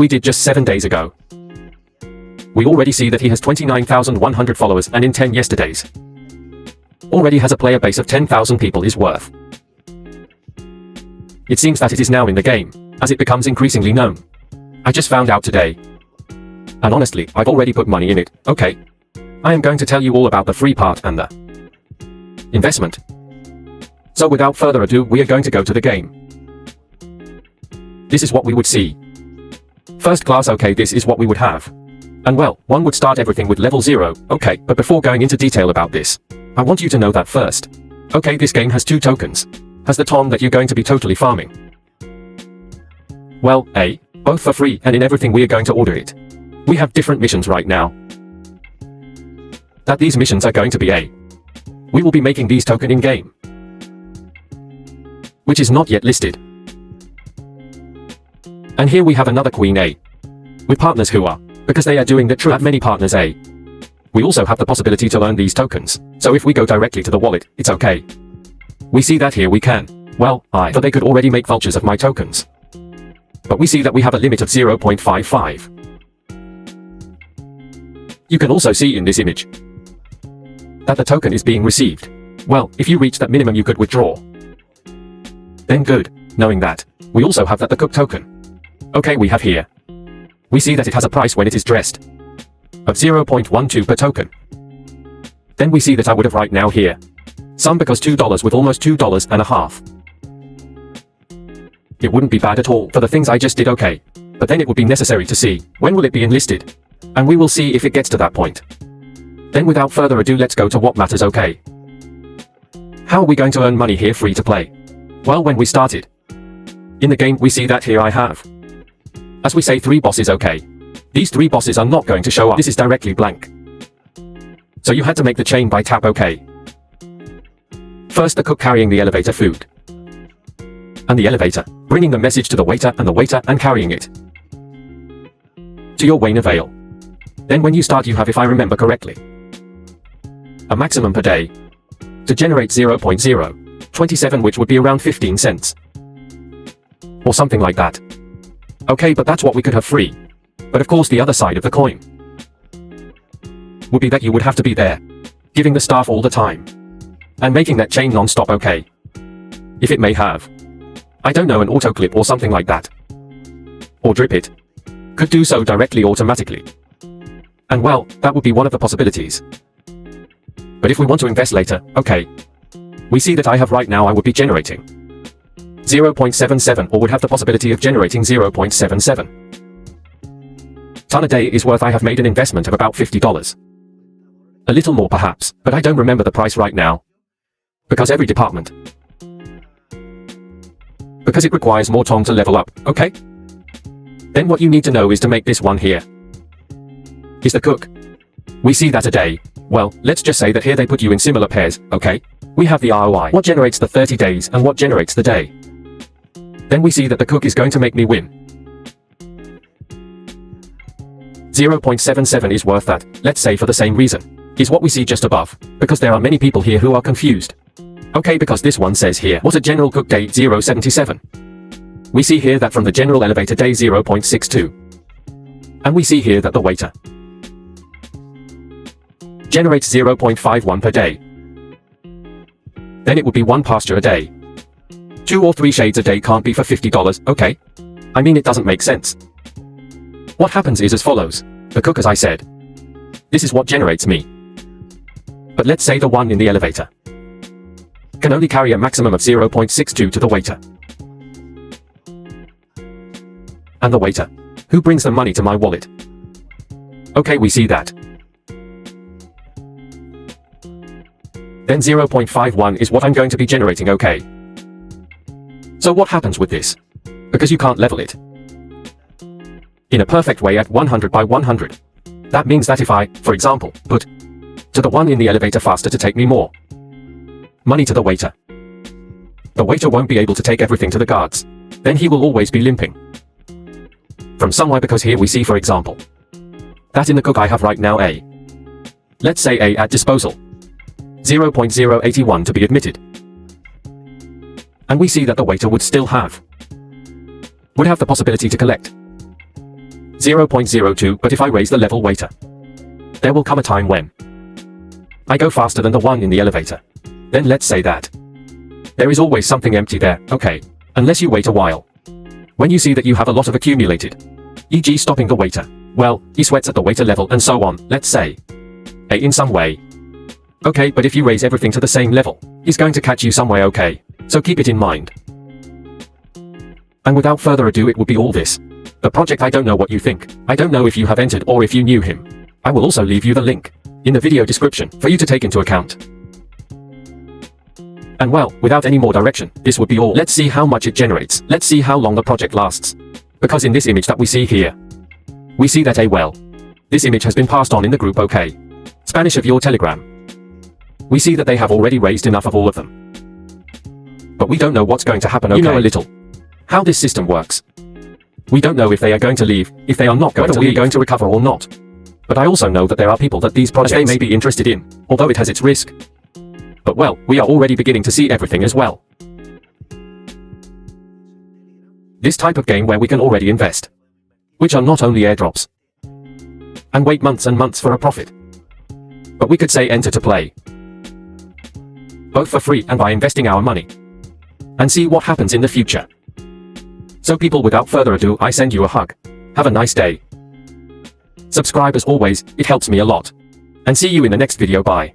we did just 7 days ago. We already see that he has 29,100 followers and in 10 yesterdays already has a player base of 10,000 people is worth. It seems that it is now in the game, as it becomes increasingly known. I just found out today. And honestly, I've already put money in it, okay? I am going to tell you all about the free part and the investment. So without further ado, we are going to go to the game. This is what we would see. First class, okay, this is what we would have. And well, one would start everything with level 0, okay, but before going into detail about this, I want you to know that first. Okay, this game has 2 tokens. Has the ton that you're going to be totally farming. Well, both for free and in everything we are going to order it. We have different missions right now. That these missions are going to be we will be making these token in game, which is not yet listed. And here we have another queen with partners who are, because they are doing the true at many partners we also have the possibility to earn these tokens. So if we go directly to the wallet, it's okay. We see that here we can. Well, thought they could already make vultures of my tokens. But we see that we have a limit of 0.55. You can also see in this image that the token is being received. Well, if you reach that minimum you could withdraw. Then good, knowing that. We also have that the cook token. Okay, we have here. We see that it has a price when it is dressed of 0.12 per token. Then we see that I would have right now here some because $2 with almost $2.50. It wouldn't be bad at all for the things I just did, okay. But then it would be necessary to see when will it be enlisted. And we will see if it gets to that point. Then without further ado, let's go to what matters, okay. How are we going to earn money here free to play? Well, when we started in the game, we see that here I have, as we say, 3 bosses, okay. These 3 bosses are not going to show up. This is directly blank. So you had to make the chain by tap, okay. First the cook carrying the elevator food. And the elevator bringing the message to the waiter, and the waiter and carrying it to your Wayne Avail. Then when you start you have, if I remember correctly, a maximum per day to generate 0.027, which would be around 15 cents. Or something like that. Okay, but that's what we could have free. But of course the other side of the coin would be that you would have to be there, giving the staff all the time, and making that chain non-stop, okay. If it may have, I don't know, an autoclip or something like that. Or drip it. Could do so directly automatically. And well, that would be one of the possibilities. But if we want to invest later, okay. We see that I have right now, I would be generating 0.77, or would have the possibility of generating 0.77. Ton a day is worth. I have made an investment of about $50. A little more perhaps, but I don't remember the price right now. Because every department. Because it requires more time to level up, okay? Then what you need to know is to make this one here is the cook. We see that a day. Well, let's just say that here they put you in similar pairs, okay? We have the ROI, what generates the 30 days and what generates the day. Then we see that the cook is going to make me win 0.77 is worth that, let's say for the same reason, is what we see just above, because there are many people here who are confused. Okay, because this one says here, what a general cook day 0.77. We see here that from the general elevator day 0.62. And we see here that the waiter generates 0.51 per day. Then it would be 1 pasture a day. 2 or 3 shades a day can't be for $50, okay? I mean, it doesn't make sense. What happens is as follows. The cook, as I said, this is what generates me. But let's say the one in the elevator can only carry a maximum of 0.62 to the waiter. And the waiter, who brings the money to my wallet. Okay, we see that. Then 0.51 is what I'm going to be generating, okay? So what happens with this? Because you can't level it in a perfect way at 100 by 100. That means that if I, for example, put to the one in the elevator faster to take me more money to the waiter won't be able to take everything to the guards. Then he will always be limping from somewhere, because here we see, for example, that in the cook I have right now let's say at disposal 0.081 to be admitted. And we see that the waiter would still have the possibility to collect 0.02, but if I raise the level waiter, there will come a time when I go faster than the one in the elevator. Then let's say that there is always something empty there, okay, unless you wait a while. When you see that you have a lot of accumulated, e.g. stopping the waiter, well, he sweats at the waiter level and so on, let's say. In some way. Okay, but if you raise everything to the same level, he's going to catch you some way, okay, so keep it in mind. And without further ado, it would be all this. The project, I don't know what you think. I don't know if you have entered or if you knew him. I will also leave you the link in the video description for you to take into account. And well, without any more direction, this would be all. Let's see how much it generates. Let's see how long the project lasts. Because in this image that we see here, we see that well, this image has been passed on in the group OK. Spanish of your Telegram. We see that they have already raised enough of all of them. But we don't know what's going to happen, okay? You know a little how this system works. We don't know if they are going to leave, if they are not going to leave, whether we are going to recover or not. But I also know that there are people that these projects they may be interested in, although it has its risk. But well, we are already beginning to see everything as well. This type of game where we can already invest, which are not only airdrops, and wait months and months for a profit, but we could say enter to play, both for free and by investing our money, and see what happens in the future. So people, without further ado, I send you a hug. Have a nice day. Subscribe as always, it helps me a lot. And see you in the next video, bye.